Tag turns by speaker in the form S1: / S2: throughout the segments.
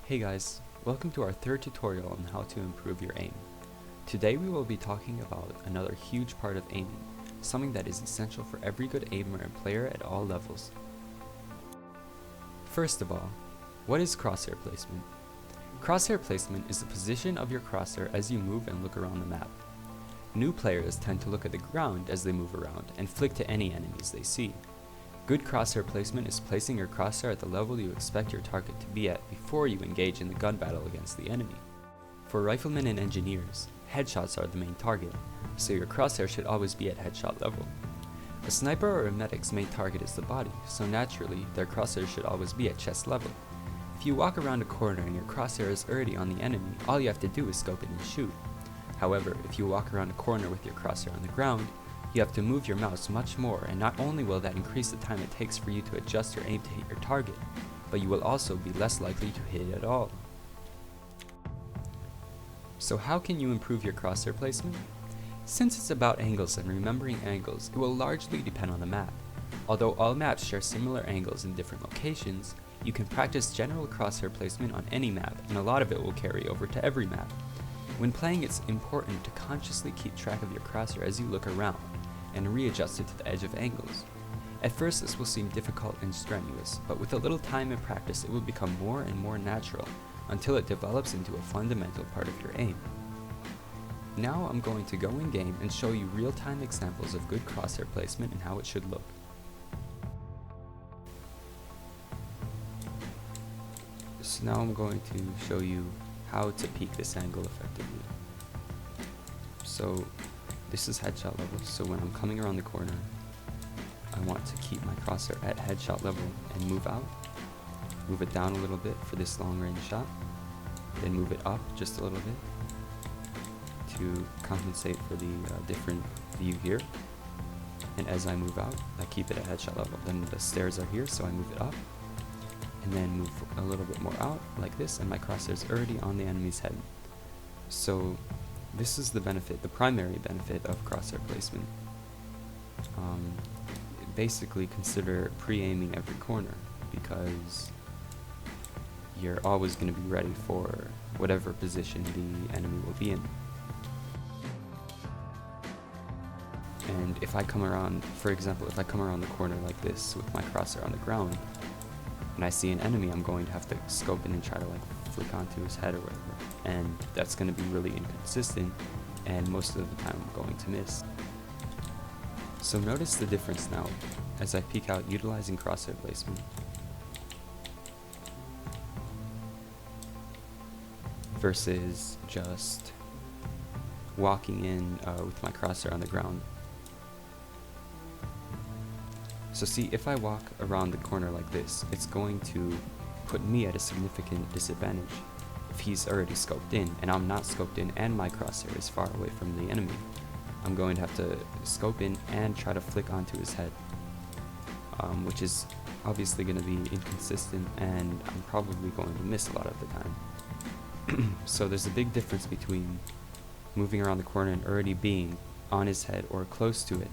S1: Hey guys, welcome to our third tutorial on how to improve your aim. Today we will be talking about another huge part of aiming, something that is essential for every good aimer and player at all levels. First of all, what is crosshair placement? Crosshair placement is the position of your crosshair as you move and look around the map. New players tend to look at the ground as they move around and flick to any enemies they see. Good crosshair placement is placing your crosshair at the level you expect your target to be at before you engage in the gun battle against the enemy. For riflemen and engineers, headshots are the main target, so your crosshair should always be at headshot level. A sniper or a medic's main target is the body, so naturally, their crosshair should always be at chest level. If you walk around a corner and your crosshair is already on the enemy, all you have to do is scope it and shoot. However, if you walk around a corner with your crosshair on the ground, you have to move your mouse much more, and not only will that increase the time it takes for you to adjust your aim to hit your target, but you will also be less likely to hit it at all. So how can you improve your crosshair placement? Since it's about angles and remembering angles, it will largely depend on the map. Although all maps share similar angles in different locations, you can practice general crosshair placement on any map, and a lot of it will carry over to every map. When playing, it's important to consciously keep track of your crosshair as you look around, and readjust it to the edge of angles. At first this will seem difficult and strenuous, but with a little time and practice it will become more and more natural until it develops into a fundamental part of your aim. Now I'm going to go in game and show you real-time examples of good crosshair placement and how it should look. So now I'm going to show you how to peak this angle effectively. So this is headshot level, so when I'm coming around the corner, I want to keep my crosshair at headshot level and move out. Move it down a little bit for this long range shot, then move it up just a little bit to compensate for the different view here. And as I move out, I keep it at headshot level. Then the stairs are here, so I move it up, and then move a little bit more out like this, and my crosshair is already on the enemy's head. So this is the benefit, the primary benefit of crosshair placement. Basically consider pre-aiming every corner, because you're always going to be ready for whatever position the enemy will be in. And if I come around, for example, if I come around the corner like this with my crosshair on the ground, and I see an enemy, I'm going to have to scope in and try to flick onto his head or whatever. And that's going to be really inconsistent, and most of the time I'm going to miss. So notice the difference now as I peek out utilizing crosshair placement versus just walking in with my crosshair on the ground. So see, if I walk around the corner like this, it's going to put me at a significant disadvantage if he's already scoped in and I'm not scoped in and my crosshair is far away from the enemy. I'm going to have to scope in and try to flick onto his head, which is obviously going to be inconsistent, and I'm probably going to miss a lot of the time. So there's a big difference between moving around the corner and already being on his head or close to it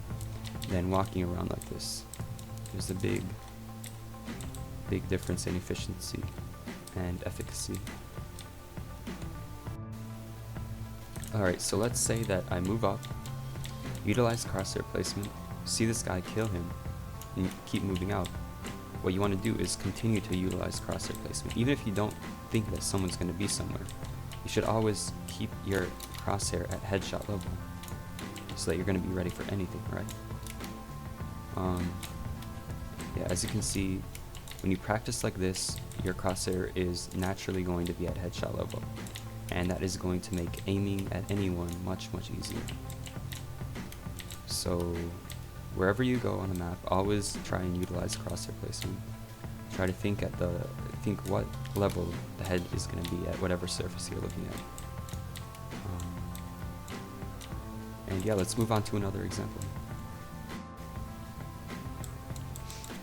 S1: than walking around like this. There's a big difference in efficiency and efficacy. Alright, so let's say that I move up, utilize crosshair placement, see this guy, kill him, and keep moving out. What you want to do is continue to utilize crosshair placement. Even if you don't think that someone's going to be somewhere, you should always keep your crosshair at headshot level so that you're going to be ready for anything, right? Yeah, as you can see, when you practice like this, your crosshair is naturally going to be at headshot level, and that is going to make aiming at anyone much easier. So wherever you go on a map, always try and utilize crosshair placement. Try to think what level the head is going to be at whatever surface you're looking at. And yeah, let's move on to another example.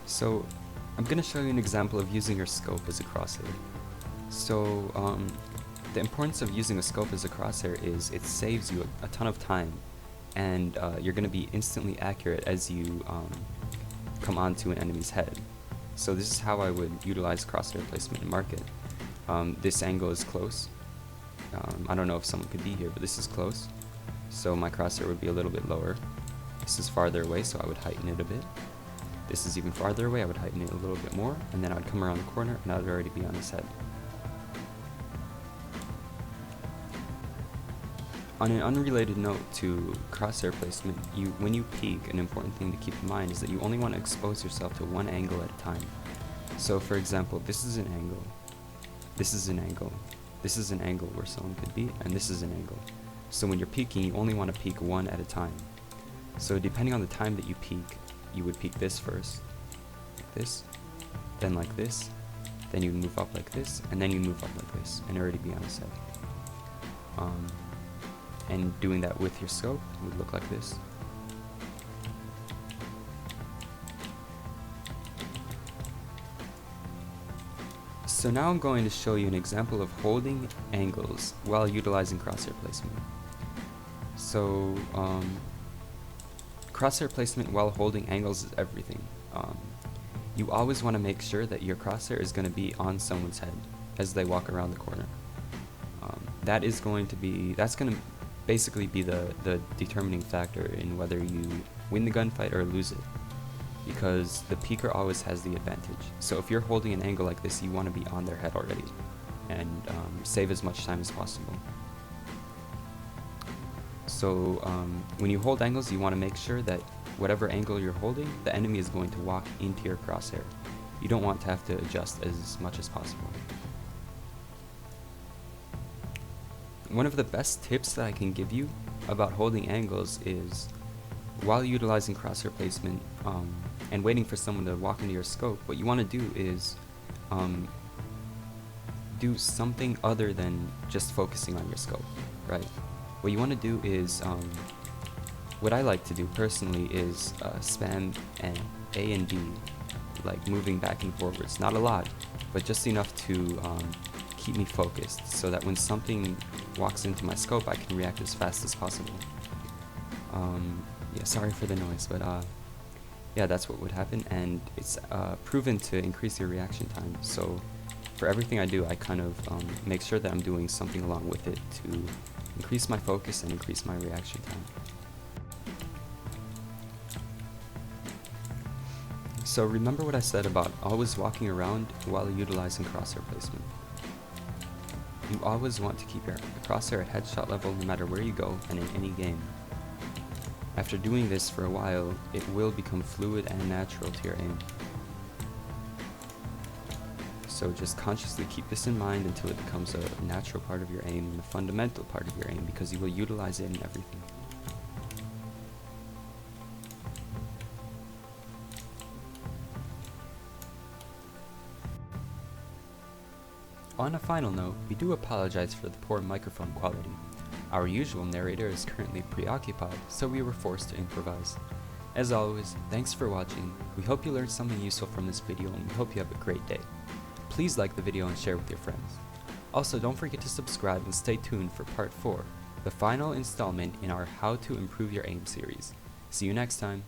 S1: So I'm going to show you an example of using your scope as a crosshair. So the importance of using a scope as a crosshair is it saves you a ton of time, and you're going to be instantly accurate as you come onto an enemy's head. So this is how I would utilize crosshair placement and mark it. This angle is close. I don't know if someone could be here, but this is close. So my crosshair would be a little bit lower. This is farther away, so I would heighten it a bit. This is even farther away, I would heighten it a little bit more, and then I would come around the corner and I would already be on his head. On an unrelated note to crosshair placement, when you peek, an important thing to keep in mind is that you only want to expose yourself to one angle at a time. So for example, this is an angle, this is an angle, this is an angle where someone could be, and this is an angle. So when you're peeking, you only want to peek one at a time. So depending on the time that you peek, you would peek this first, like this, then like this, then you move up like this, and then you move up like this, and already be on his head. And doing that with your scope would look like this. So now I'm going to show you an example of holding angles while utilizing crosshair placement. So crosshair placement while holding angles is everything. You always want to make sure that your crosshair is going to be on someone's head as they walk around the corner. That's going to basically be the determining factor in whether you win the gunfight or lose it, because the peeker always has the advantage. So if you're holding an angle like this, you want to be on their head already and save as much time as possible. So when you hold angles, you want to make sure that whatever angle you're holding, the enemy is going to walk into your crosshair. You don't want to have to adjust as much as possible. One of the best tips that I can give you about holding angles is, while utilizing crosshair placement and waiting for someone to walk into your scope, what you want to do is do something other than just focusing on your scope, right? What you want to do is, what I like to do personally is spam A and B, like moving back and forwards. Not a lot, but just enough to keep me focused, so that when something walks into my scope, I can react as fast as possible. Yeah, sorry for the noise, but yeah, that's what would happen, and it's proven to increase your reaction time. So for everything I do, I kind of make sure that I'm doing something along with it to increase my focus and increase my reaction time. So remember what I said about always walking around while utilizing crosshair placement. You always want to keep your crosshair at headshot level no matter where you go and in any game. After doing this for a while, it will become fluid and natural to your aim. So just consciously keep this in mind until it becomes a natural part of your aim and a fundamental part of your aim, because you will utilize it in everything. On a final note, we do apologize for the poor microphone quality. Our usual narrator is currently preoccupied, so we were forced to improvise. As always, thanks for watching. We hope you learned something useful from this video, and we hope you have a great day. Please like the video and share with your friends. Also, don't forget to subscribe and stay tuned for part 4, the final installment in our How to Improve Your Aim series. See you next time.